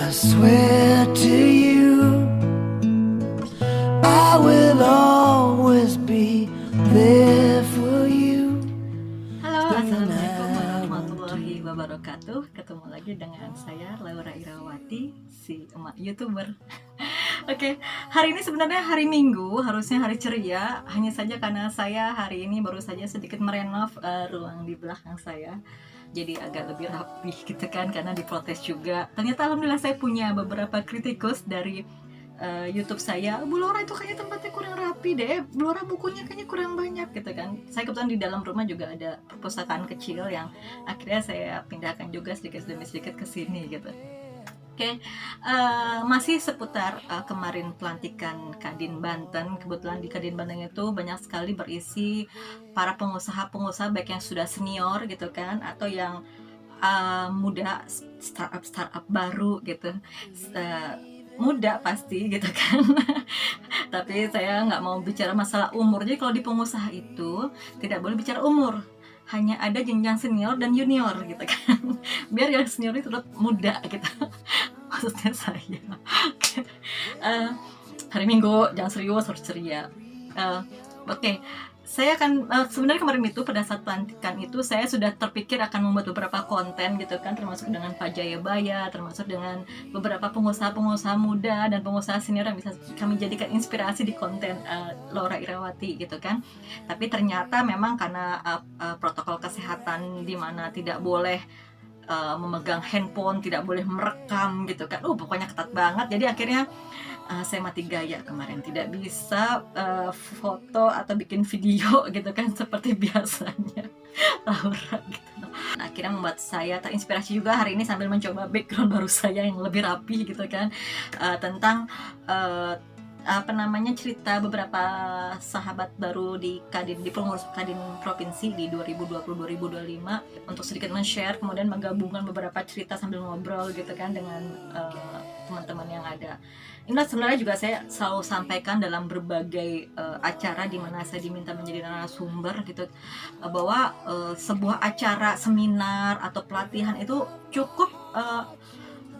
I swear to you, I will always be there for you. Halo, assalamualaikum warahmatullahi wabarakatuh. Ketemu lagi dengan saya Laura Irawati, si emak YouTuber. Oke, hari ini sebenarnya hari Minggu, harusnya hari ceria. Hanya saja karena saya hari ini baru saja sedikit merenov ruang di belakang saya, jadi agak lebih rapi gitu kan, karena diprotes juga. Ternyata alhamdulillah saya punya beberapa kritikus dari YouTube saya, Bu Laura itu kayaknya tempatnya kurang rapi deh, Bu Laura bukunya kayaknya kurang banyak gitu kan. Saya kebetulan di dalam rumah juga ada perpustakaan kecil yang akhirnya saya pindahkan juga sedikit demi sedikit ke sini gitu. Oke, masih seputar kemarin pelantikan Kadin Banten. Kebetulan di Kadin Banten itu banyak sekali berisi para pengusaha-pengusaha, baik yang sudah senior gitu kan, atau yang muda, startup baru gitu. Muda pasti gitu kan. Tapi saya nggak mau bicara masalah umur. Jadi kalau di pengusaha itu tidak boleh bicara umur, hanya ada jenjang senior dan junior gitu kan. Biar yang senior itu tetap muda gitu. Maksudnya saya. Hari Minggu jangan serius, harus ceria. Oke, saya akan sebenarnya kemarin itu pada saat pelantikan itu saya sudah terpikir akan membuat beberapa konten gitu kan, termasuk dengan Pak Jayabaya, termasuk dengan beberapa pengusaha-pengusaha muda dan pengusaha senior yang bisa kami jadikan inspirasi di konten Laura Irawati gitu kan. Tapi ternyata memang karena protokol kesehatan di mana tidak boleh memegang handphone, tidak boleh merekam gitu kan. Pokoknya ketat banget. Jadi akhirnya saya mati gaya kemarin, tidak bisa foto atau bikin video gitu kan seperti biasanya Laura gitu. Akhirnya membuat saya terinspirasi juga hari ini sambil mencoba background baru saya yang lebih rapi gitu kan, tentang cerita beberapa sahabat baru di Kadin, di pengurus Kadin provinsi di 2020-2025, untuk sedikit men-share, kemudian menggabungkan beberapa cerita sambil ngobrol gitu kan dengan teman-teman yang ada. Ini sebenarnya juga saya selalu sampaikan dalam berbagai acara di mana saya diminta menjadi narasumber gitu, bahwa sebuah acara seminar atau pelatihan itu cukup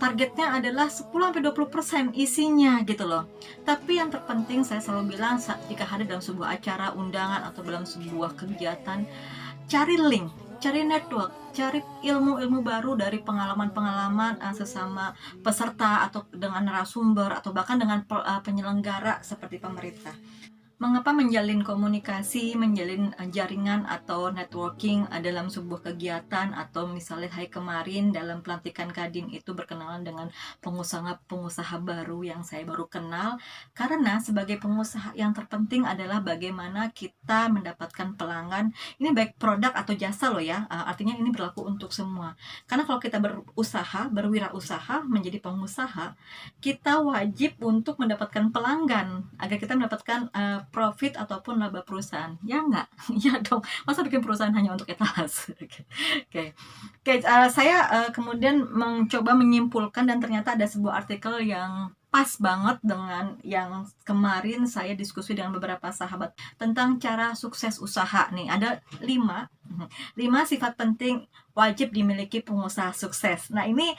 targetnya adalah 10-20% isinya gitu loh. Tapi yang terpenting saya selalu bilang, jika hadir dalam sebuah acara, undangan, atau dalam sebuah kegiatan, cari link, cari network, cari ilmu-ilmu baru dari pengalaman-pengalaman sesama peserta, atau dengan narasumber, atau bahkan dengan penyelenggara seperti pemerintah. Mengapa menjalin komunikasi, menjalin jaringan atau networking dalam sebuah kegiatan, atau misalnya hari kemarin dalam pelantikan Kadin itu berkenalan dengan pengusaha-pengusaha baru yang saya baru kenal. Karena sebagai pengusaha yang terpenting adalah bagaimana kita mendapatkan pelanggan. Ini baik produk atau jasa loh ya, artinya ini berlaku untuk semua. Karena kalau kita berusaha, berwirausaha, menjadi pengusaha, kita wajib untuk mendapatkan pelanggan agar kita mendapatkan profit ataupun laba perusahaan. Ya enggak? Ya dong. Masa bikin perusahaan hanya untuk etalase? Oke. Saya kemudian mencoba menyimpulkan, dan ternyata ada sebuah artikel yang pas banget dengan yang kemarin saya diskusi dengan beberapa sahabat tentang cara sukses usaha. Nih, ada 5 sifat penting wajib dimiliki pengusaha sukses. Nah, ini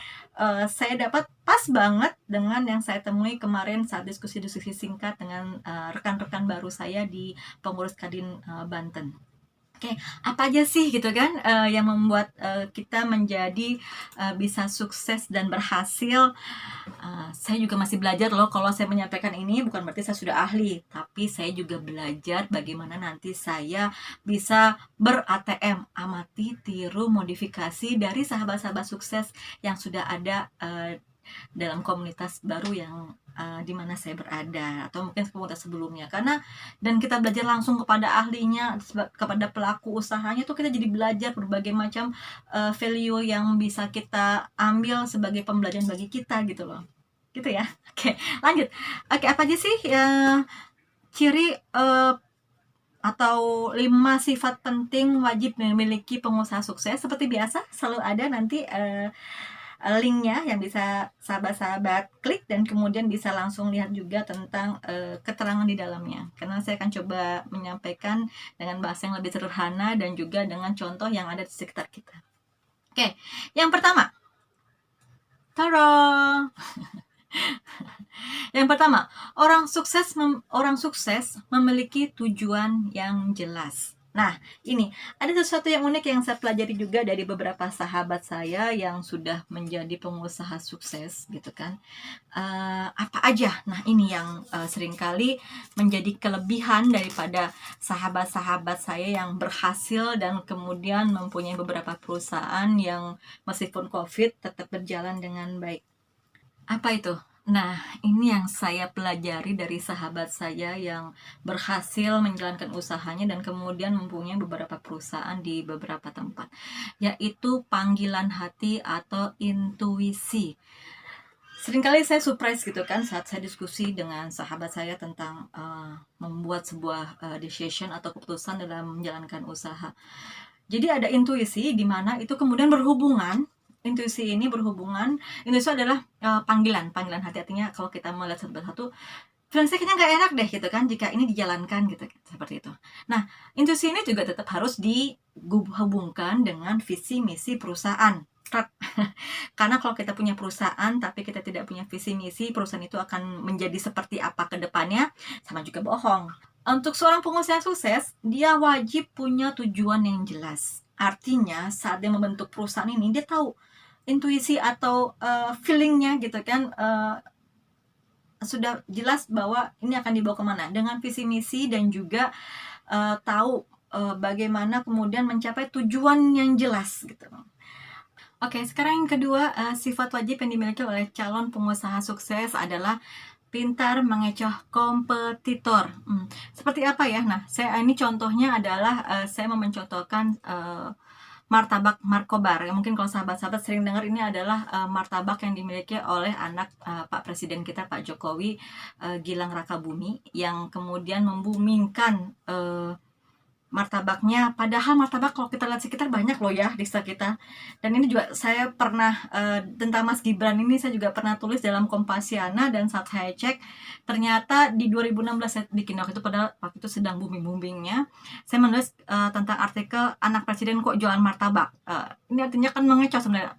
saya dapat pas banget dengan yang saya temui kemarin saat diskusi-diskusi singkat dengan rekan-rekan baru saya di pengurus Kadin Banten. Oke, apa aja sih gitu kan yang membuat kita menjadi bisa sukses dan berhasil? Saya juga masih belajar loh. Kalau saya menyampaikan ini bukan berarti saya sudah ahli, tapi saya juga belajar bagaimana nanti saya bisa ber-ATM, amati, tiru, modifikasi dari sahabat-sahabat sukses yang sudah ada dalam komunitas baru yang di mana saya berada, atau mungkin komunitas sebelumnya. Dan kita belajar langsung kepada ahlinya, kepada pelaku usahanya, tuh kita jadi belajar berbagai macam value yang bisa kita ambil sebagai pembelajaran bagi kita gitu loh. Gitu ya. Oke, lanjut. Oke, apa aja sih ciri atau 5 sifat penting wajib memiliki pengusaha sukses? Seperti biasa selalu ada nanti linknya yang bisa sahabat-sahabat klik, dan kemudian bisa langsung lihat juga tentang keterangan di dalamnya, karena saya akan coba menyampaikan dengan bahasa yang lebih sederhana dan juga dengan contoh yang ada di sekitar kita. Oke, yang pertama, taro, Yang pertama, orang sukses memiliki tujuan yang jelas. Nah, ini ada sesuatu yang unik yang saya pelajari juga dari beberapa sahabat saya yang sudah menjadi pengusaha sukses, gitu kan. Apa aja? Nah, ini yang seringkali menjadi kelebihan daripada sahabat-sahabat saya yang berhasil dan kemudian mempunyai beberapa perusahaan yang meskipun COVID tetap berjalan dengan baik. Apa itu? Nah, ini yang saya pelajari dari sahabat saya yang berhasil menjalankan usahanya dan kemudian mempunyai beberapa perusahaan di beberapa tempat, yaitu panggilan hati atau intuisi. Seringkali saya surprise gitu kan saat saya diskusi dengan sahabat saya tentang membuat sebuah decision atau keputusan dalam menjalankan usaha. Jadi ada intuisi di mana itu kemudian berhubungan. Intuisi adalah panggilan hati, artinya kalau kita melihat satu persatu, feeling saya kayaknya nggak enak deh gitu kan jika ini dijalankan gitu, seperti itu. Nah, intuisi ini juga tetap harus dihubungkan dengan visi misi perusahaan. Karena kalau kita punya perusahaan tapi kita tidak punya visi misi, perusahaan itu akan menjadi seperti apa ke depannya, sama juga bohong. Untuk seorang pengusaha sukses, dia wajib punya tujuan yang jelas. Artinya saat dia membentuk perusahaan ini, dia tahu intuisi atau feelingnya gitu kan, sudah jelas bahwa ini akan dibawa kemana dengan visi misi dan juga tahu bagaimana kemudian mencapai tujuan yang jelas gitu. Oke, sekarang yang kedua, sifat wajib yang dimiliki oleh calon pengusaha sukses adalah pintar mengecoh kompetitor. Seperti apa ya? Nah, ini contohnya adalah saya mau mencontohkan martabak Markobar. Mungkin kalau sahabat-sahabat sering dengar, ini adalah martabak yang dimiliki oleh anak Pak Presiden kita, Pak Jokowi, Gilang Rakabumi, yang kemudian membumingkan martabaknya. Padahal martabak kalau kita lihat sekitar banyak loh ya di sekitar kita. Dan ini juga saya pernah tentang Mas Gibran ini saya juga pernah tulis dalam Kompasiana, dan saat saya cek ternyata di 2016 saya bikin waktu itu sedang booming-boomingnya. Saya menulis tentang artikel anak presiden kok jualan martabak. Ini artinya kan mengecoh sebenarnya.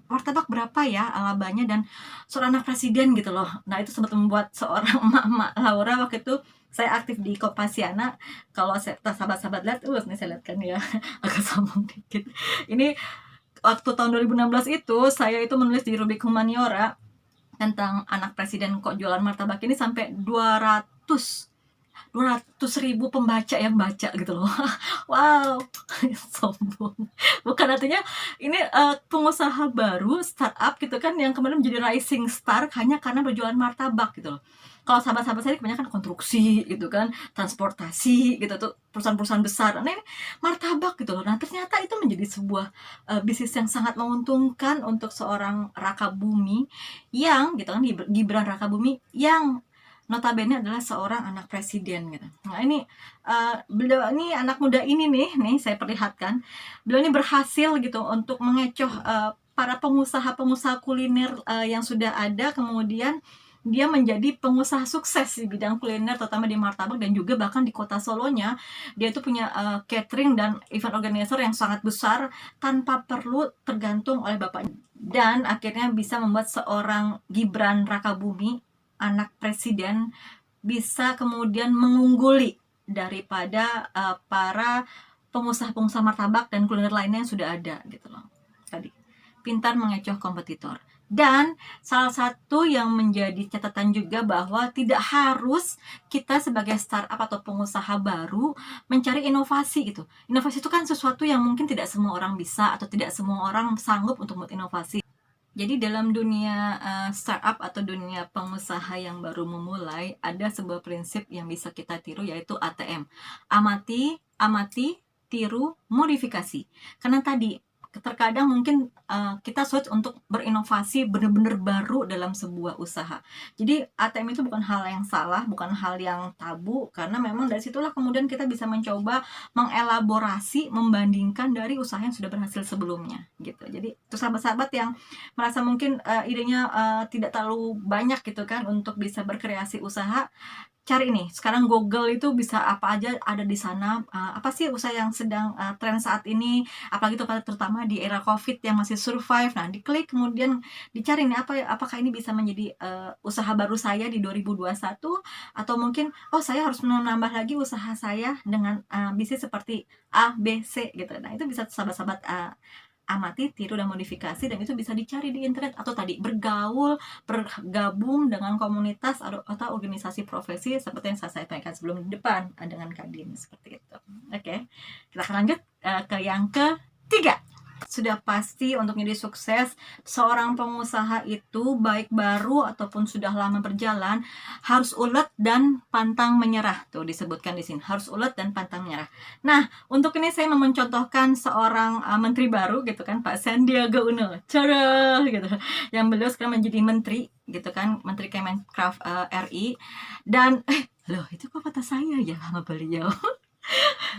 Martabak berapa ya labanya dan seorang anak presiden gitu loh. Nah, itu sempat membuat seorang emak-emak Laura waktu itu saya aktif di Kompasiana. Kalau sahabat-sahabat lihat, ini saya lihat kan ya, agak sombong dikit. Ini waktu tahun 2016 itu, saya itu menulis di Rubrik Humaniora tentang anak presiden kok jualan martabak ini sampai 200.000 pembaca yang baca gitu loh. Wow, sombong. Bukan, artinya ini pengusaha baru, startup gitu kan, yang kemudian menjadi rising star hanya karena berjualan martabak gitu loh. Kalau sahabat-sahabat saya kebanyakan konstruksi gitu kan, transportasi gitu tuh, perusahaan-perusahaan besar. Nah, ini martabak gitu loh. Nah, ternyata itu menjadi sebuah bisnis yang sangat menguntungkan untuk seorang Rakabumi yang gitu kan, Gibran Rakabumi yang notabene adalah seorang anak presiden gitu. Nah, ini beliau ini anak muda ini nih saya perlihatkan, beliau ini berhasil gitu untuk mengecoh para pengusaha-pengusaha kuliner yang sudah ada, kemudian dia menjadi pengusaha sukses di bidang kuliner, terutama di martabak, dan juga bahkan di kota Solonya dia itu punya catering dan event organizer yang sangat besar tanpa perlu tergantung oleh bapaknya, dan akhirnya bisa membuat seorang Gibran Rakabumi, anak presiden, bisa kemudian mengungguli daripada para pengusaha-pengusaha martabak dan kuliner lainnya yang sudah ada gitu loh. Tadi pintar mengecoh kompetitor. Dan salah satu yang menjadi catatan juga bahwa tidak harus kita sebagai startup atau pengusaha baru mencari inovasi gitu. Inovasi itu kan sesuatu yang mungkin tidak semua orang bisa atau tidak semua orang sanggup untuk membuat inovasi. Jadi dalam dunia startup atau dunia pengusaha yang baru memulai, ada sebuah prinsip yang bisa kita tiru, yaitu ATM. Amati, tiru, modifikasi. Karena tadi terkadang mungkin kita sulit untuk berinovasi benar-benar baru dalam sebuah usaha. Jadi ATM itu bukan hal yang salah, bukan hal yang tabu, karena memang dari situlah kemudian kita bisa mencoba mengelaborasi, membandingkan dari usaha yang sudah berhasil sebelumnya gitu. Jadi untuk sahabat-sahabat yang merasa mungkin idenya tidak terlalu banyak gitu kan untuk bisa berkreasi usaha, cari nih, sekarang Google itu bisa apa aja ada di sana, apa sih usaha yang sedang, tren saat ini, apalagi terutama di era Covid yang masih survive. Nah, diklik kemudian dicari nih apakah ini bisa menjadi, usaha baru saya di 2021 atau mungkin, oh saya harus menambah lagi usaha saya dengan, bisnis seperti A, B, C gitu. Nah, itu bisa sahabat-sahabat, amati, tiru, dan modifikasi, dan itu bisa dicari di internet, atau tadi bergaul, bergabung dengan komunitas atau organisasi profesi seperti yang saya sampaikan sebelum di depan dengan Kadin seperti itu. Oke, kita akan lanjut ke yang ketiga. Sudah pasti untuk menjadi sukses seorang pengusaha itu, baik baru ataupun sudah lama berjalan, harus ulet dan pantang menyerah. Tuh disebutkan di sini, harus ulet dan pantang menyerah. Nah, untuk ini saya mau mencontohkan seorang menteri baru gitu kan, Pak Sandiaga Uno. Cara gitu. Yang beliau sekarang menjadi menteri gitu kan, Menteri Kemenkraf RI. Dan loh, itu kok kata saya ya sama beliau.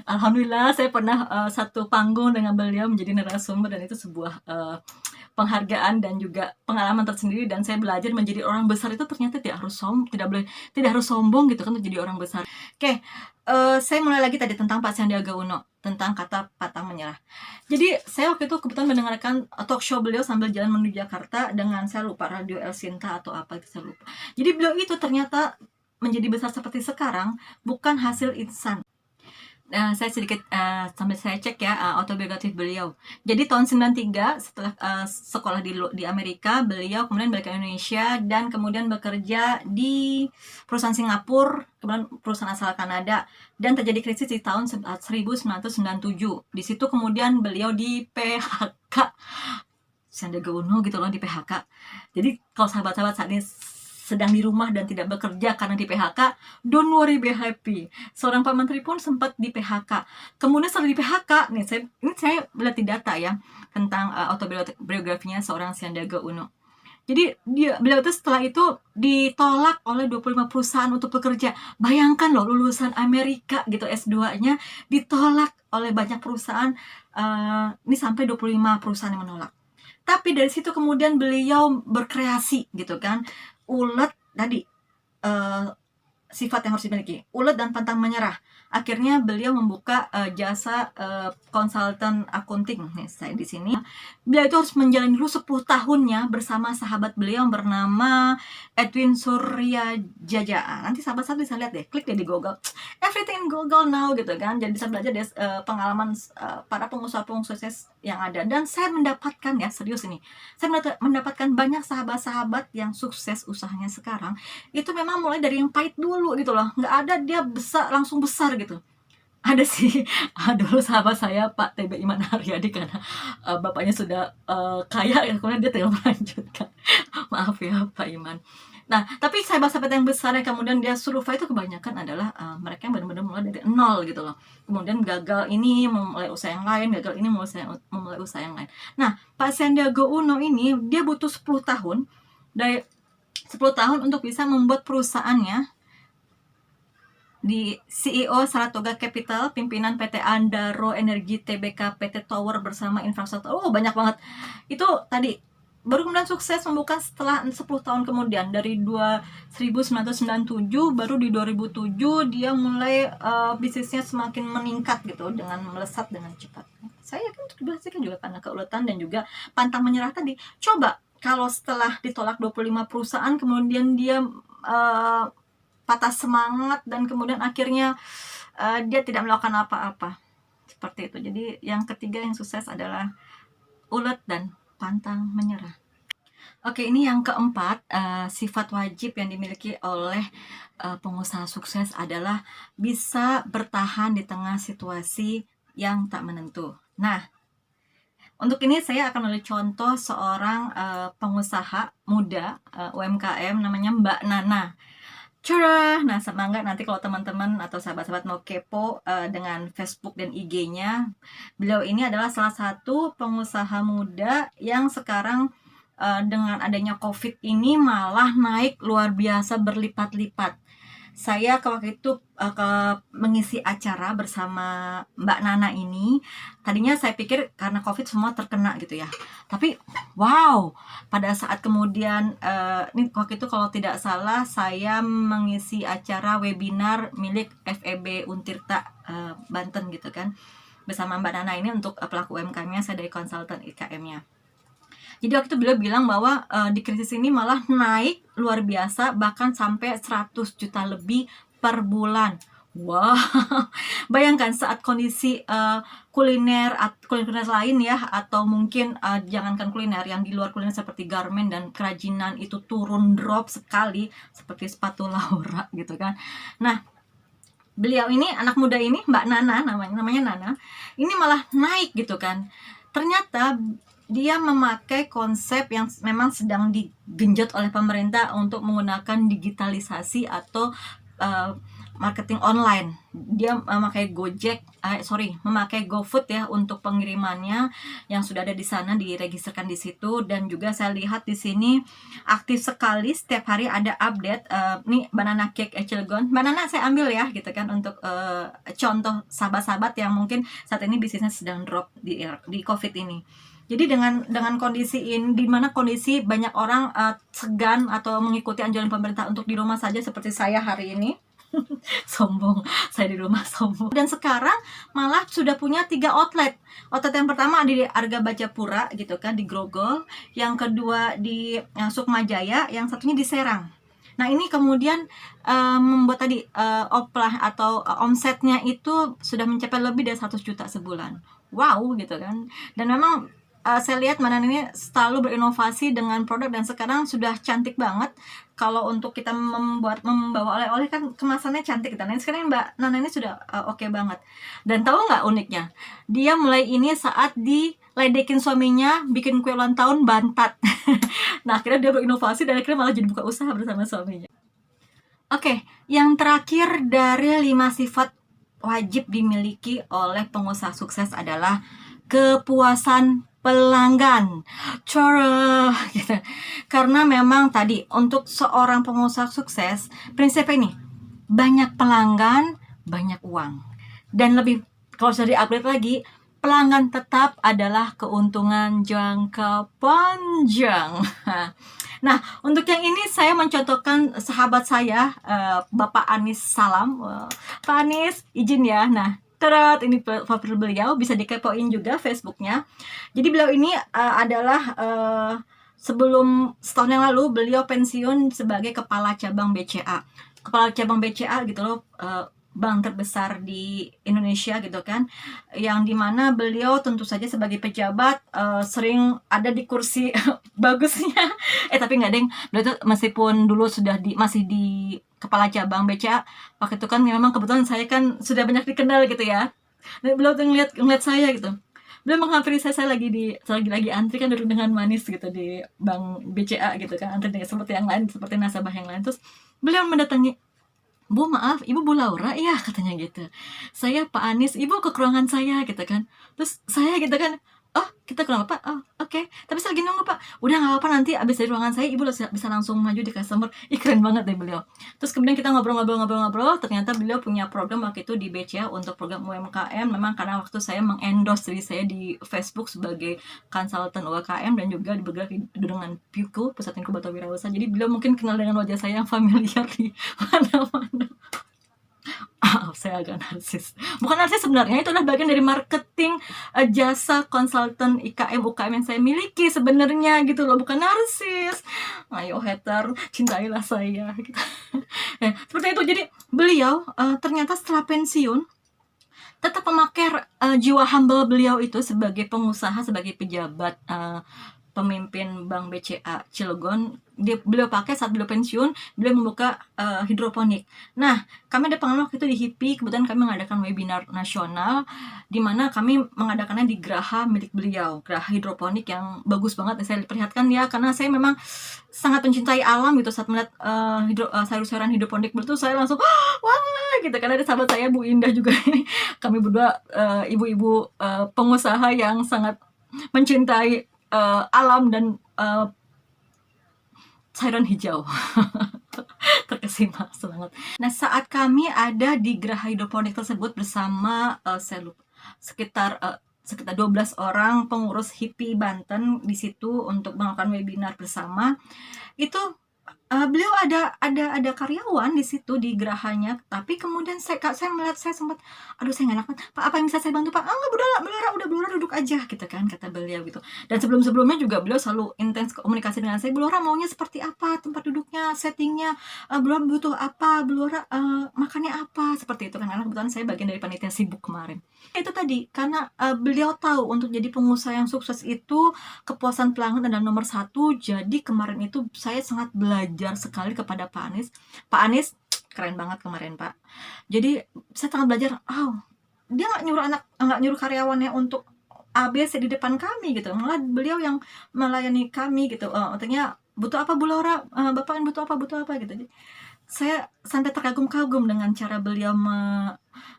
Alhamdulillah saya pernah satu panggung dengan beliau menjadi narasumber, dan itu sebuah penghargaan dan juga pengalaman tersendiri, dan saya belajar menjadi orang besar itu ternyata tidak harus sombong gitu kan untuk jadi orang besar. Oke, saya mulai lagi tadi tentang Pak Sandiaga Uno, tentang kata pantang menyerah. Jadi saya waktu itu kebetulan mendengarkan talk show beliau sambil jalan menuju Jakarta dengan, saya lupa, Radio El Sinta atau apa itu saya lupa. Jadi beliau itu ternyata menjadi besar seperti sekarang bukan hasil instan. Saya sedikit sambil saya cek ya autobiografi beliau. Jadi tahun 93 setelah sekolah di Amerika, beliau kemudian balik ke Indonesia dan kemudian bekerja di perusahaan Singapura, kemudian perusahaan asal Kanada, dan terjadi krisis di tahun 1997. Di situ kemudian beliau di PHK. Sandiaga Uno gitu loh, di PHK. Jadi kalau sahabat-sahabat saat ini sedang di rumah dan tidak bekerja karena di PHK, don't worry, be happy. Seorang Pak Menteri pun sempat di PHK. Kemudian setelah di PHK, saya melihat di data ya tentang autobiografinya seorang Sandiaga Uno. Jadi beliau itu setelah itu ditolak oleh 25 perusahaan untuk bekerja. Bayangkan loh, lulusan Amerika gitu S2-nya ditolak oleh banyak perusahaan. Ini sampai 25 perusahaan yang menolak. Tapi dari situ kemudian beliau berkreasi gitu kan. Ulet tadi, sifat yang harus dimiliki, ulet dan pantang menyerah. Akhirnya beliau membuka jasa konsultan accounting. Nih saya di sini. Beliau itu harus menjalani dulu 10 tahunnya bersama sahabat beliau yang bernama Edwin Suryajaya. Nanti sahabat-sahabat bisa lihat deh, klik deh di Google. Everything in Google now gitu kan. Jadi bisa belajar deh pengalaman para pengusaha-pengusaha sukses yang ada. Dan saya mendapatkan, ya serius ini, saya mendapatkan banyak sahabat-sahabat yang sukses usahanya sekarang. Itu memang mulai dari yang pahit dulu gitu loh. Nggak ada dia langsung besar gitu. Ada sih, dulu sahabat saya Pak TB Iman Haryadi, karena bapaknya sudah kaya, kemudian dia tinggal melanjutkan. Maaf ya Pak Iman. Nah, tapi sahabat-sahabat yang besar yang kemudian dia survive itu kebanyakan adalah mereka yang benar-benar mulai dari nol gitu loh. Kemudian gagal ini memulai usaha yang lain, gagal ini memulai usaha yang lain. Nah, Pak Sandiaga Uno ini dia butuh 10 tahun untuk bisa membuat perusahaannya di CEO Saratoga Capital, pimpinan PT Andaro Energi Tbk, PT Tower bersama infrastruktur. Oh, banyak banget. Itu tadi baru kemudian sukses membuka setelah 10 tahun kemudian, dari 1997, baru di 2007 dia mulai bisnisnya semakin meningkat gitu, dengan melesat dengan cepat. Saya kan juga karena keuletan dan juga pantang menyerah tadi. Coba kalau setelah ditolak 25 perusahaan kemudian dia patah semangat dan kemudian akhirnya dia tidak melakukan apa-apa seperti itu. Jadi yang ketiga yang sukses adalah ulet dan pantang menyerah. Oke, ini yang keempat, sifat wajib yang dimiliki oleh pengusaha sukses adalah bisa bertahan di tengah situasi yang tak menentu. Nah, untuk ini saya akan memberi contoh seorang pengusaha muda UMKM namanya Mbak Nana. Cerah. Nah, semoga nanti kalau teman-teman atau sahabat-sahabat mau kepo dengan Facebook dan IG-nya, beliau ini adalah salah satu pengusaha muda yang sekarang dengan adanya COVID ini malah naik luar biasa berlipat-lipat. saya waktu itu mengisi acara bersama Mbak Nana ini. Tadinya saya pikir karena COVID semua terkena gitu ya. Tapi wow, pada saat kemudian ini waktu itu kalau tidak salah saya mengisi acara webinar milik FEB Untirta Banten gitu kan. Bersama Mbak Nana ini untuk pelaku UMKM-nya, saya dari konsultan IKM-nya. Jadi waktu itu beliau bilang bahwa di krisis ini malah naik luar biasa, bahkan sampai 100 juta lebih per bulan. Wow, bayangkan saat kondisi kuliner lain ya, atau mungkin jangankan kuliner, yang di luar kuliner seperti garmen dan kerajinan itu turun drop sekali, seperti sepatu Laura gitu kan. Nah, beliau ini, anak muda ini, Mbak Nana namanya Nana, ini malah naik gitu kan. Ternyata dia memakai konsep yang memang sedang digenjot oleh pemerintah untuk menggunakan digitalisasi atau marketing online. Dia memakai memakai GoFood ya untuk pengirimannya yang sudah ada di sana, diregistrkan di situ. Dan juga saya lihat di sini aktif sekali, setiap hari ada update. Nih Banana Cake Cilegon, Banana saya ambil ya gitu kan, untuk contoh sahabat-sahabat yang mungkin saat ini bisnisnya sedang drop di COVID ini. Jadi dengan kondisi ini, di mana kondisi banyak orang segan atau mengikuti anjuran pemerintah untuk di rumah saja seperti saya hari ini. Sombong, saya di rumah sombong. Dan sekarang malah sudah punya 3 outlet. Outlet yang pertama ada di Arga Bajapura gitu kan, di Grogol. Yang kedua di Sukmajaya, yang satunya di Serang. Nah ini kemudian membuat tadi oplah atau omsetnya itu sudah mencapai lebih dari 100 juta sebulan. Wow gitu kan. Dan memang saya lihat Mbak Nana ini selalu berinovasi dengan produk, dan sekarang sudah cantik banget. Kalau untuk kita membawa oleh-oleh kan kemasannya cantik gitu. Nah sekarang Mbak Nana ini sudah oke banget. Dan tahu nggak uniknya? Dia mulai ini saat diledekin suaminya bikin kue ulang tahun bantat. Nah akhirnya dia berinovasi dan akhirnya malah jadi buka usaha bersama suaminya. Oke, yang terakhir dari 5 sifat wajib dimiliki oleh pengusaha sukses adalah kepuasan pelanggan. Cara gitu. Karena memang tadi untuk seorang pengusaha sukses, prinsipnya ini, banyak pelanggan, banyak uang. Dan lebih, kalau sudah di-upgrade lagi, pelanggan tetap adalah keuntungan jangka panjang. Nah, untuk yang ini saya mencontohkan sahabat saya, Bapak Anis Salam. Pak Anis, izin ya. Nah, ini profil beliau, bisa dikepoin juga Facebooknya. Jadi beliau ini adalah sebelum setahun yang lalu beliau pensiun sebagai kepala cabang BCA. Kepala cabang BCA gitu loh, bank terbesar di Indonesia gitu kan, yang dimana beliau tentu saja sebagai pejabat sering ada di kursi bagusnya, tapi nggak deng, beliau tuh meskipun dulu masih di kepala cabang BCA, waktu itu kan memang kebetulan saya kan sudah banyak dikenal gitu ya, dan beliau tuh ngeliat saya gitu, beliau menghampiri saya lagi antri kan, duduk dengan manis gitu di bank BCA gitu kan, antri dengan seperti yang lain, seperti nasabah yang lain. Terus beliau mendatangi, "Bu, maaf, Ibu Bu Laura?" "Iya," katanya gitu. "Saya Pak Anis, Ibu ke ruangan saya," gitu kan. Terus saya gitu kan, "Oh, kita ke ruangan Pak? Oh, oke. Tapi saya lagi nunggu Pak." "Udah nggak apa-apa, nanti abis dari ruangan saya Ibu bisa langsung maju di customer." Ih, keren banget deh beliau. Terus kemudian kita ngobrol-ngobrol, ternyata beliau punya program waktu itu di BCA untuk program UMKM. Memang karena waktu saya mengendorse diri saya di Facebook sebagai konsultan UMKM dan juga bergerak dengan PIUKU, Pusat Inkubator Wirausaha. Jadi beliau mungkin kenal dengan wajah saya yang familiar di mana-mana. Saya agak narsis. Bukan narsis sebenarnya, itu adalah bagian dari marketing jasa konsultan IKM UKM yang saya miliki sebenarnya gitu loh, bukan narsis. Ayo hater, cintailah saya gitu. Ya, seperti itu. Jadi beliau ternyata setelah pensiun tetap memakai jiwa humble beliau itu sebagai pengusaha, sebagai pejabat, pemimpin Bank BCA Cilegon. Beliau pakai saat beliau pensiun, beliau membuka hidroponik. Nah, kami ada pengalaman waktu itu di HIPI, kebetulan kami mengadakan webinar nasional, di mana kami mengadakannya di geraha milik beliau, geraha hidroponik yang bagus banget. Saya perlihatkan ya, karena saya memang sangat mencintai alam gitu. Saat melihat sayur-sayuran hidroponik itu, saya langsung wah gitu. Karena ada sahabat saya Bu Indah juga, kami berdua ibu-ibu pengusaha yang sangat mencintai alam dan sayuran hijau. Terkesan sih Mas banget. Nah saat kami ada di Geraha Hidroponik tersebut bersama saya lupa sekitar 12 orang pengurus HIPI Banten di situ untuk melakukan webinar bersama, itu beliau ada karyawan di situ di gerahanya, tapi kemudian saya melihat, saya sempat, aduh saya nggak enak, Pak apa yang bisa saya bantu Pak? Ah nggak, udah Bu Laura duduk aja gitu kan, kata beliau gitu. Dan sebelumnya juga beliau selalu intens komunikasi dengan saya, Bu Laura maunya seperti apa, tempat duduknya, settingnya, Bu Laura butuh apa, Bu Laura makannya apa, seperti itu kan, karena kebetulan saya bagian dari panitia sibuk kemarin. Itu tadi, karena beliau tahu untuk jadi pengusaha yang sukses itu kepuasan pelanggan adalah nomor satu. Jadi kemarin itu saya sangat belajar sekali kepada Pak Anies. Pak Anies keren banget kemarin Pak. Jadi saya sangat belajar, dia nggak nyuruh karyawannya untuk ABC di depan kami gitu, malah beliau yang melayani kami gitu. Artinya butuh apa Bu Laura, Bapak butuh apa gitu. Jadi saya sampai terkagum-kagum dengan cara beliau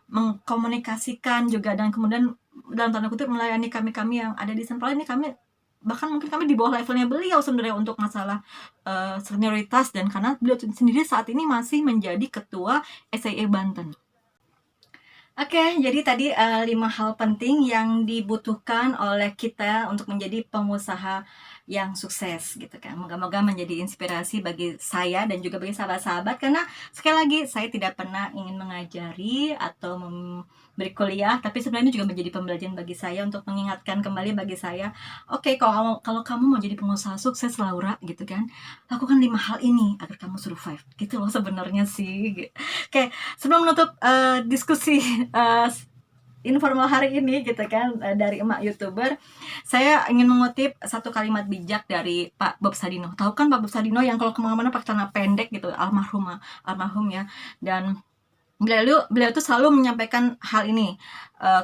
mengkomunikasikan juga, dan kemudian dalam tanda kutip melayani kami yang ada di Sempral ini. Bahkan mungkin kami di bawah levelnya beliau sebenarnya untuk masalah senioritas, dan karena beliau sendiri saat ini masih menjadi ketua SIA Banten. Oke, jadi tadi 5 hal penting yang dibutuhkan oleh kita untuk menjadi pengusaha yang sukses gitu kan. Moga-moga menjadi inspirasi bagi saya dan juga bagi sahabat-sahabat, karena sekali lagi saya tidak pernah ingin mengajari atau memberi kuliah, tapi sebenarnya juga menjadi pembelajaran bagi saya untuk mengingatkan kembali bagi saya, oke, kalau kamu mau jadi pengusaha sukses Laura gitu kan, lakukan 5 hal ini agar kamu survive gitu loh sebenarnya sih. Oke, sebelum menutup diskusi informal hari ini gitu kan, dari emak YouTuber, saya ingin mengutip satu kalimat bijak dari Pak Bob Sadino. Tahu kan Pak Bob Sadino yang kalau kemana-mana pakai celana pendek gitu, almarhum ya. Dan beliau tuh selalu menyampaikan hal ini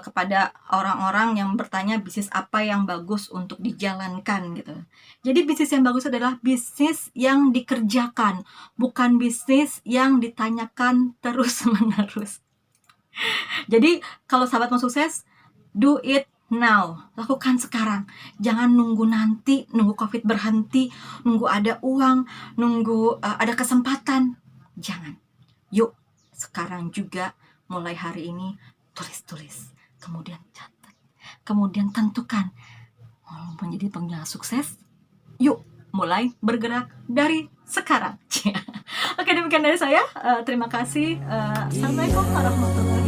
kepada orang-orang yang bertanya bisnis apa yang bagus untuk dijalankan gitu. Jadi bisnis yang bagus adalah bisnis yang dikerjakan, bukan bisnis yang ditanyakan terus-menerus. Jadi kalau sahabat mau sukses, do it now, lakukan sekarang. Jangan nunggu nanti, nunggu COVID berhenti, nunggu ada uang, nunggu ada kesempatan. Jangan. Yuk, sekarang juga mulai hari ini tulis, kemudian catat, kemudian tentukan mau menjadi pengusaha sukses. Yuk, mulai bergerak dari sekarang. Oke, demikian dari saya. Terima kasih. Assalamualaikum warahmatullahi wabarakatuh.